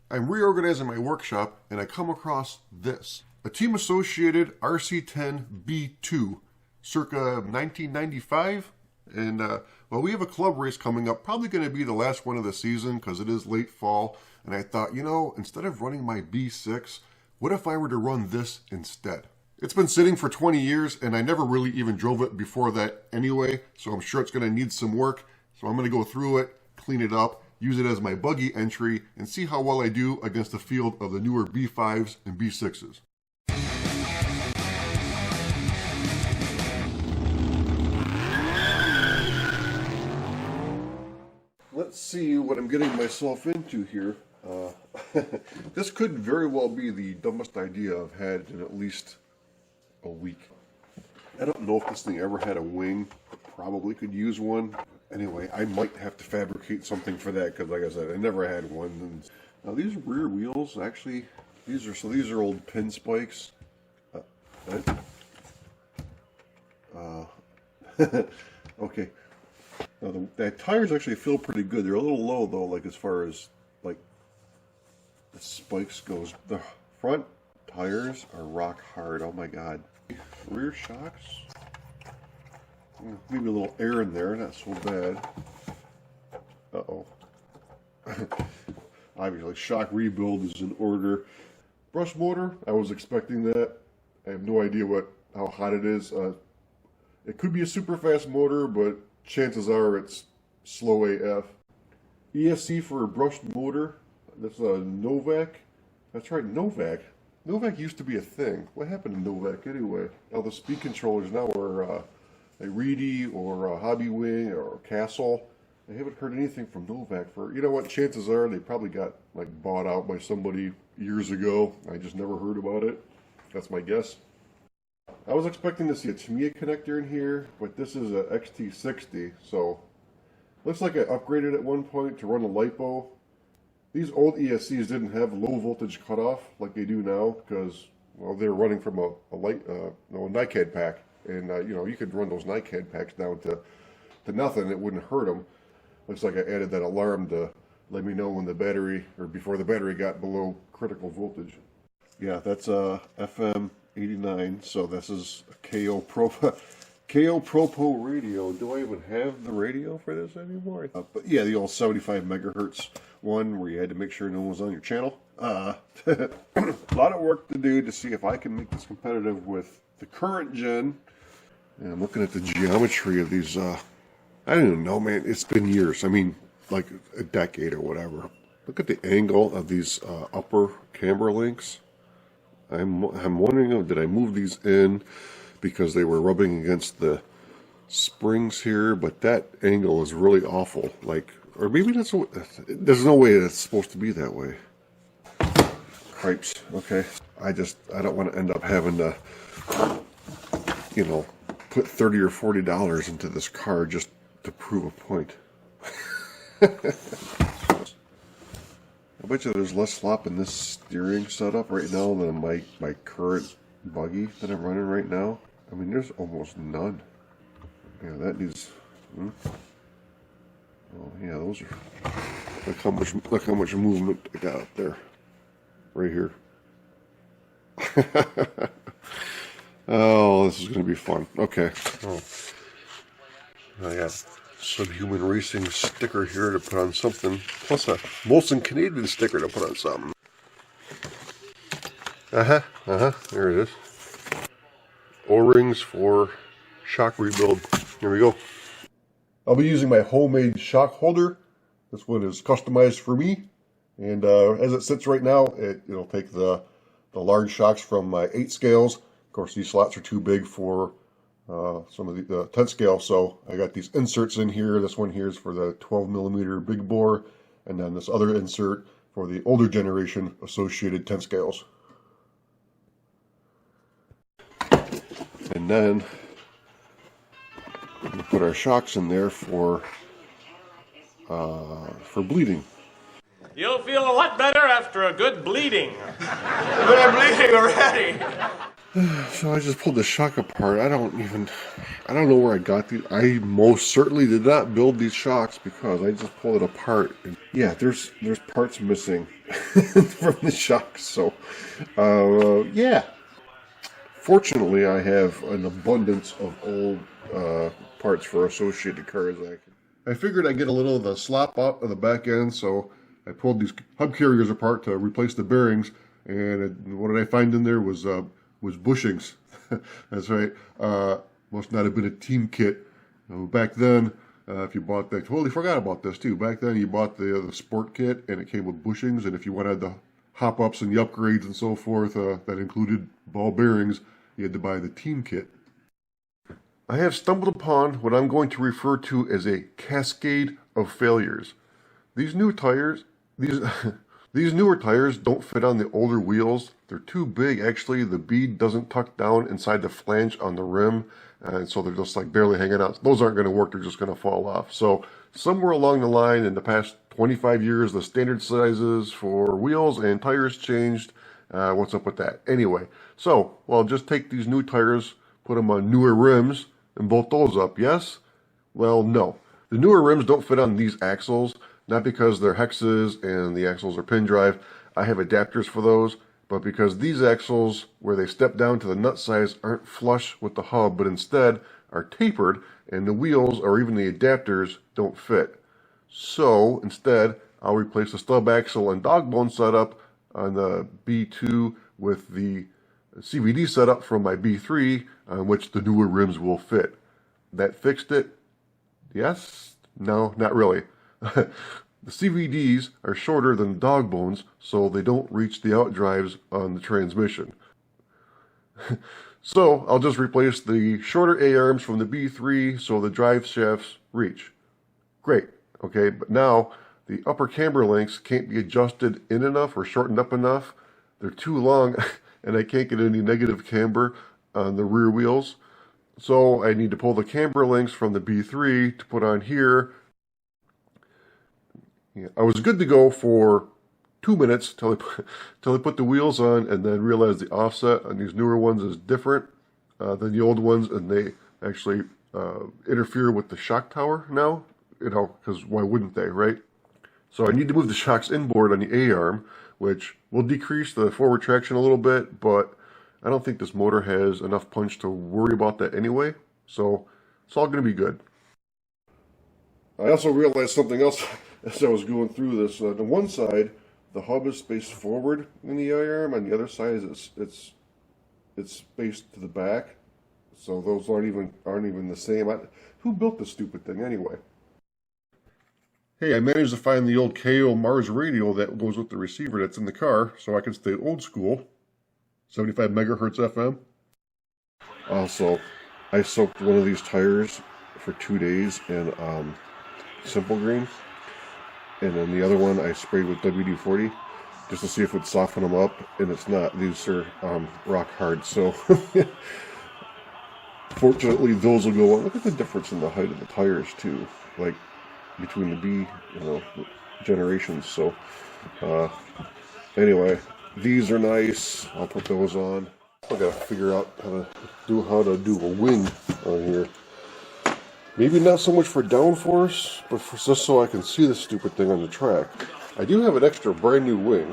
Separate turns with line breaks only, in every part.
I'm reorganizing my workshop and I come across this. A Team Associated RC10 B2, circa 1995. And well, we have a club race coming up, probably going to be the last one of the season because it is late fall. And I thought, you know, instead of running my B6, what if I were to run this instead? It's been sitting for 20 years and I never really even drove it before that anyway, so I'm sure it's going to need some work. So I'm going to go through it, clean it up, use it as my buggy entry, and see how well I do against the field of the newer B5s and B6s. Let's see what I'm getting myself into here. This could very well be the dumbest idea I've had in at least a week. I don't know if this thing ever had a wing. Probably could use one. Anyway, I might have to fabricate something for that because, like I said, I never had one. And now these rear wheels, actually, these are old pin spikes. Okay. Now the tires actually feel pretty good. They're a little low though, like as far as like the spikes goes. The front tires are rock hard. Oh my god. Rear shocks. Maybe a little air in there, not so bad. Uh-oh. Obviously, shock rebuild is in order. Brush motor, I was expecting that. I have no idea how hot it is. It could be a super fast motor, but chances are it's slow AF. ESC for a brushed motor. That's a Novak. That's right, Novak. Novak used to be a thing. What happened to Novak anyway? Now the speed controllers now are a Reedy or a Hobby Wing or a Castle. I haven't heard anything from Novak for, you know what, chances are they probably got like bought out by somebody years ago. I just never heard about it. That's my guess. I was expecting to see a Tamiya connector in here, but this is a XT60, so looks like I upgraded at one point to run a LiPo. These old ESCs didn't have low voltage cutoff like they do now because, well, they're running from a NiCad pack, and you know, you could run those NiCad packs down to nothing. It wouldn't hurt them. Looks like I added that alarm to let me know when the battery, or before the battery got below critical voltage. Yeah, that's a FM 89, so this is a KO Propo radio. Do I even have the radio for this anymore? But yeah, the old 75 megahertz one where you had to make sure no one was on your channel. A lot of work to do to see if I can make this competitive with the current gen. And I'm looking at the geometry of these. I don't even know, man. It's been years. I mean, like a decade or whatever. Look at the angle of these upper camber links. I'm wondering, did I move these in because they were rubbing against the springs here? But that angle is really awful. Like, or maybe that's there's no way that's supposed to be that way. Cripes. Okay. I don't want to end up having to, you know, put $30 or $40 into this car just to prove a point. I bet you there's less slop in this steering setup right now than my current buggy that I'm running right now. I mean, there's almost none. Yeah, that needs. Oh yeah, those are. Look how much movement I got up there, right here. Oh, this is going to be fun. Okay. Oh. I got Subhuman Racing sticker here to put on something, plus a Molson Canadian sticker to put on something. There it is. O-rings for shock rebuild. Here we go. I'll be using my homemade shock holder. This one is customized for me, and as it sits right now, it'll take the large shocks from my 8 scales. Of course, these slots are too big for some of the 10 scale, so I got these inserts in here. This one here is for the 12 millimeter big bore, and then this other insert for the older generation Associated 10 scales. And then we put our shocks in there for bleeding.
You'll feel a lot better after a good bleeding. But I'm bleeding already.
So I just pulled the shock apart. I don't know where I got these. I most certainly did not build these shocks because I just pulled it apart. And yeah, there's parts missing from the shocks. So, yeah. Fortunately, I have an abundance of old parts for Associated cars. I figured I'd get a little of the slop out of the back end, so I pulled these hub carriers apart to replace the bearings. And what did I find in there was bushings. That's right. Must not have been a team kit. Back then, if you bought that, totally forgot about this too. Back then, you bought the sport kit, and it came with bushings. And if you wanted the hop ups and the upgrades and so forth, that included ball bearings, you had to buy the team kit. I have stumbled upon what I'm going to refer to as a cascade of failures. These new tires, these newer tires don't fit on the older wheels. They're too big. Actually, the bead doesn't tuck down inside the flange on the rim, and so they're just like barely hanging out. Those aren't going to work. They're just going to fall off. So somewhere along the line in the past 25 years, the standard sizes for wheels and tires changed. What's up with that? Anyway, so, well, just take these new tires, put them on newer rims, and bolt those up, yes? Well, no. The newer rims don't fit on these axles, not because they're hexes and the axles are pin drive. I have adapters for those, but because these axles, where they step down to the nut size, aren't flush with the hub, but instead are tapered, and the wheels or even the adapters don't fit. So, instead, I'll replace the stub axle and dog bone setup on the B2 with the CVD setup from my B3, on which the newer rims will fit. That fixed it? Yes? No, not really. The CVDs are shorter than the dog bones, so they don't reach the outdrives on the transmission. So I'll just replace the shorter A-arms from the B3 so the drive shafts reach. Great, okay, but now the upper camber lengths can't be adjusted in enough or shortened up enough. They're too long and I can't get any negative camber on the rear wheels. So I need to pull the camber lengths from the B3 to put on here. Yeah, I was good to go for 2 minutes till I put the wheels on, and then realized the offset on these newer ones is different than the old ones, and they actually interfere with the shock tower now, because why wouldn't they, right? So I need to move the shocks inboard on the A-arm, which will decrease the forward traction a little bit, but I don't think this motor has enough punch to worry about that anyway, so it's all going to be good. I also realized something else as I was going through this. On one side, the hub is spaced forward in the A-arm, on the other side it's spaced to the back, so those aren't even the same. Who built this stupid thing anyway? Hey, I managed to find the old KO Mars radio that goes with the receiver that's in the car, so I can stay old school. 75 megahertz FM. Also, I soaked one of these tires for 2 days in Simple Green, and then the other one I sprayed with WD-40 just to see if it would soften them up, and it's not. These are rock hard, so fortunately those will go on. Look at the difference in the height of the tires too, like between the B generations. So anyway, these are nice. I'll put those on. I gotta figure out how to do a wing on here. Maybe not so much for downforce, but just so I can see this stupid thing on the track. I do have an extra brand new wing.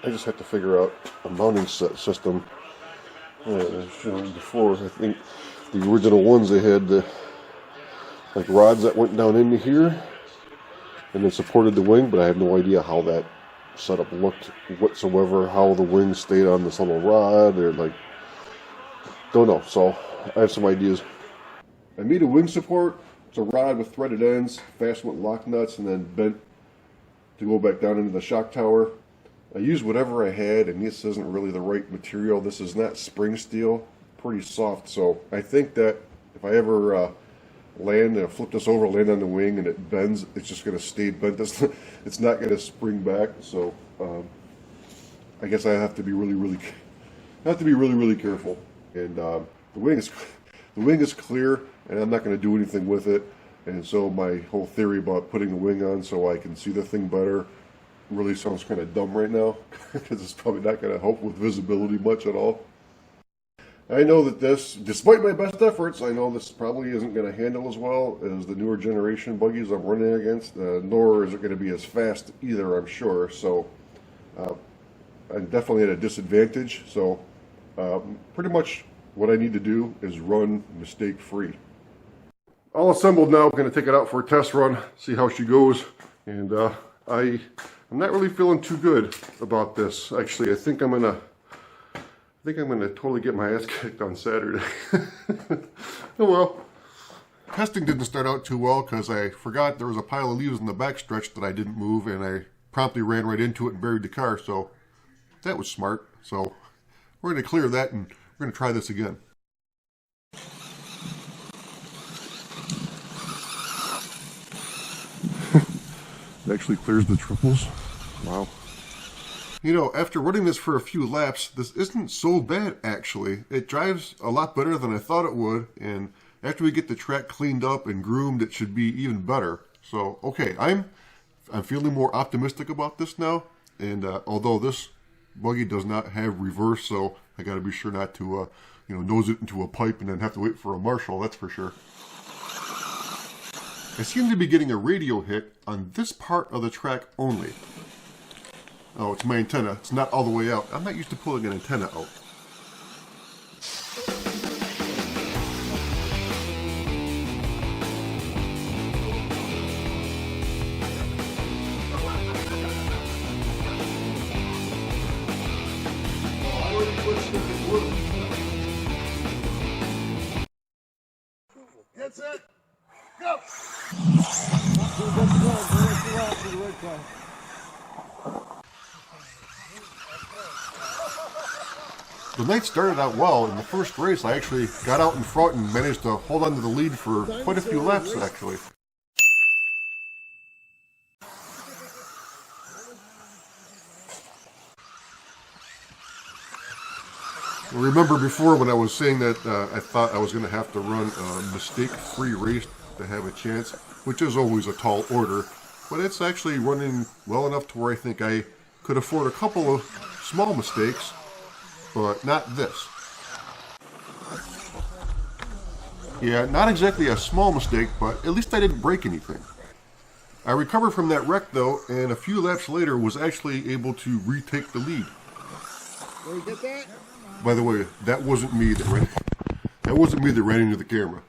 I just have to figure out a mounting system. Before, I think the original ones, they had like rods that went down into here and then supported the wing, but I have no idea how that setup looked whatsoever, how the wing stayed on this little rod, or like, don't know. So I have some ideas. I made a wing support. It's a rod with threaded ends, fastened with lock nuts, and then bent to go back down into the shock tower. I used whatever I had, and this isn't really the right material. This is not spring steel, pretty soft. So I think that if I ever flip this over, land on the wing, and it bends, it's just going to stay bent. It's not going to spring back. So I guess I have to be really careful. And the wing is clear, and I'm not going to do anything with it. And so my whole theory about putting the wing on so I can see the thing better really sounds kind of dumb right now, because it's probably not going to help with visibility much at all. I know that this, despite my best efforts, I know this probably isn't going to handle as well as the newer generation buggies I'm running against, nor is it going to be as fast either, I'm sure. So I'm definitely at a disadvantage. So pretty much what I need to do is run mistake-free. All assembled now. I'm going to take it out for a test run, see how she goes. And I'm not really feeling too good about this. Actually, I think I'm gonna totally get my ass kicked on Saturday. Oh well. Testing didn't start out too well because I forgot there was a pile of leaves in the backstretch that I didn't move, and I promptly ran right into it and buried the car. So that was smart. So we're going to clear that, and we're going to try this again. It actually clears the triples. Wow. You know, after running this for a few laps, this isn't so bad actually. It drives a lot better than I thought it would, and after we get the track cleaned up and groomed, it should be even better. So, okay, I'm feeling more optimistic about this now, and although this buggy does not have reverse, so I got to be sure not to, nose it into a pipe and then have to wait for a marshal, that's for sure. I seem to be getting a radio hit on this part of the track only. Oh, it's my antenna. It's not all the way out. I'm not used to pulling an antenna out.
Get set, go!
The night started out well. In the first race, I actually got out in front and managed to hold on to the lead for quite a few laps, actually. Remember before when I was saying that I thought I was going to have to run a mistake-free race to have a chance, which is always a tall order, but it's actually running well enough to where I think I could afford a couple of small mistakes, but not this. Yeah, not exactly a small mistake, but at least I didn't break anything. I recovered from that wreck though, and a few laps later was actually able to retake the lead.
Did you get that?
By the way, that wasn't me that ran. That wasn't me that ran into the camera.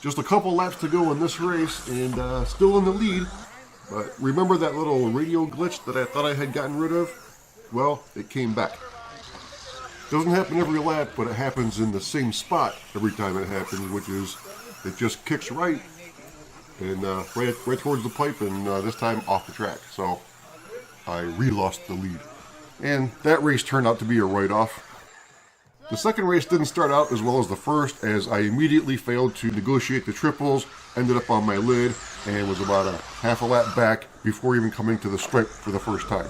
Just a couple laps to go in this race, and still in the lead. But remember that little radio glitch that I thought I had gotten rid of? Well, it came back. Doesn't happen every lap, but it happens in the same spot every time it happens, which is it just kicks right and right towards the pipe, and this time off the track. So I re-lost the lead, and that race turned out to be a write-off. The second race didn't start out as well as the first, as I immediately failed to negotiate the triples, ended up on my lid, and was about a half a lap back before even coming to the stripe for the first time.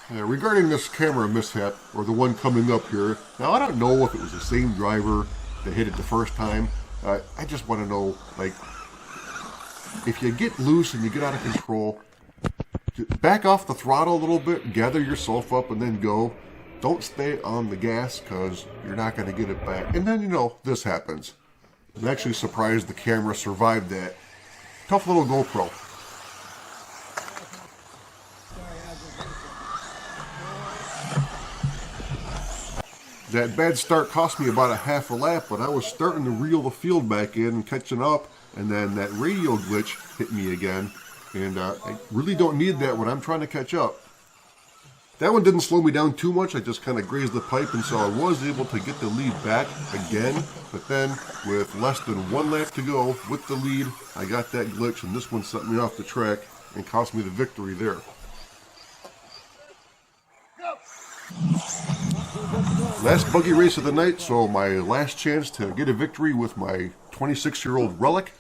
Regarding this camera mishap, or the one coming up here, now I don't know if it was the same driver that hit it the first time. I just want to know, like, if you get loose and you get out of control, back off the throttle a little bit, gather yourself up, and then go. Don't stay on the gas, because you're not going to get it back. And then, this happens. I'm actually surprised the camera survived that. Tough little GoPro. That bad start cost me about a half a lap, but I was starting to reel the field back in and catching up, and then that radio glitch hit me again, and I really don't need that when I'm trying to catch up. That one didn't slow me down too much. I just kind of grazed the pipe, and so I was able to get the lead back again, but then with less than one lap to go with the lead, I got that glitch, and this one sent me off the track and cost me the victory there. Last buggy race of the night, so my last chance to get a victory with my 26-year-old relic.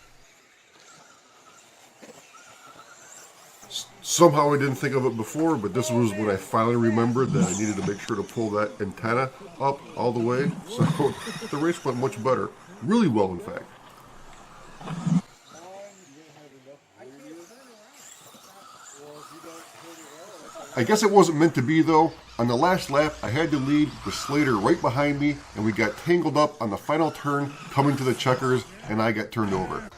Somehow I didn't think of it before, but this was when I finally remembered that I needed to make sure to pull that antenna up all the way. So the race went much better. Really well, in fact. I guess it wasn't meant to be though. On the last lap, I had to lead with Slater right behind me, and we got tangled up on the final turn coming to the checkers, and I got turned over.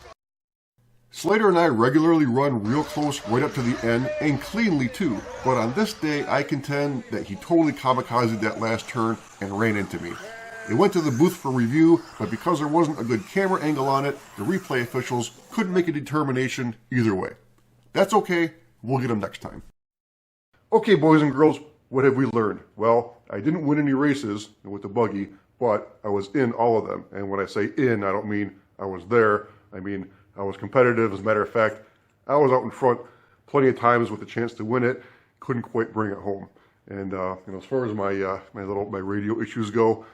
Slater and I regularly run real close right up to the end, and cleanly too, but on this day I contend that he totally kamikazed that last turn and ran into me. It went to the booth for review, but because there wasn't a good camera angle on it, the replay officials couldn't make a determination either way. That's okay, we'll get him next time. Okay, boys and girls, what have we learned? Well, I didn't win any races with the Buggy, but I was in all of them. And when I say in, I don't mean I was there. I mean, I was competitive. As a matter of fact, I was out in front plenty of times with a chance to win it. Couldn't quite bring it home. And as far as my radio issues go,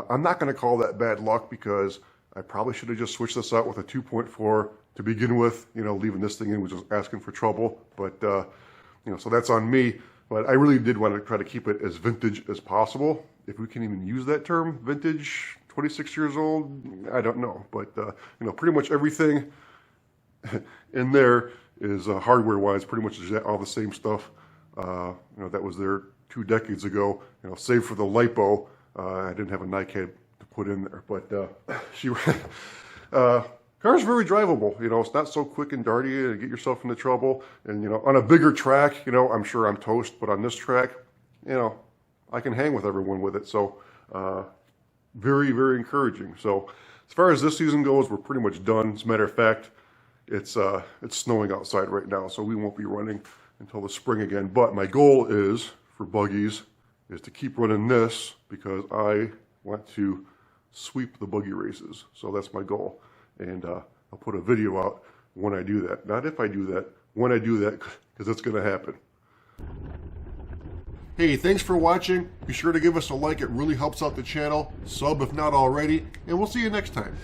I'm not going to call that bad luck because I probably should have just switched this out with a 2.4 to begin with. Leaving this thing in was just asking for trouble. But so that's on me. But I really did want to try to keep it as vintage as possible. If we can even use that term, vintage, 26 years old, I don't know. But, pretty much everything in there is hardware-wise, pretty much all the same stuff, that was there 2 decades ago, save for the LiPo. I didn't have a NiCad to put in there. But car's very drivable, it's not so quick and darty to get yourself into trouble. And, on a bigger track, I'm sure I'm toast, but on this track, I can hang with everyone with it. So, very, very encouraging. So, as far as this season goes, we're pretty much done. As a matter of fact, it's snowing outside right now, so we won't be running until the spring again. But my goal is, for Buggies, is to keep running this because I want to sweep the Buggy races. So that's my goal. And I'll put a video out when I do that. Not if I do that, when I do that, because it's going to happen. Hey, thanks for watching. Be sure to give us a like. It really helps out the channel. Sub if not already. And we'll see you next time.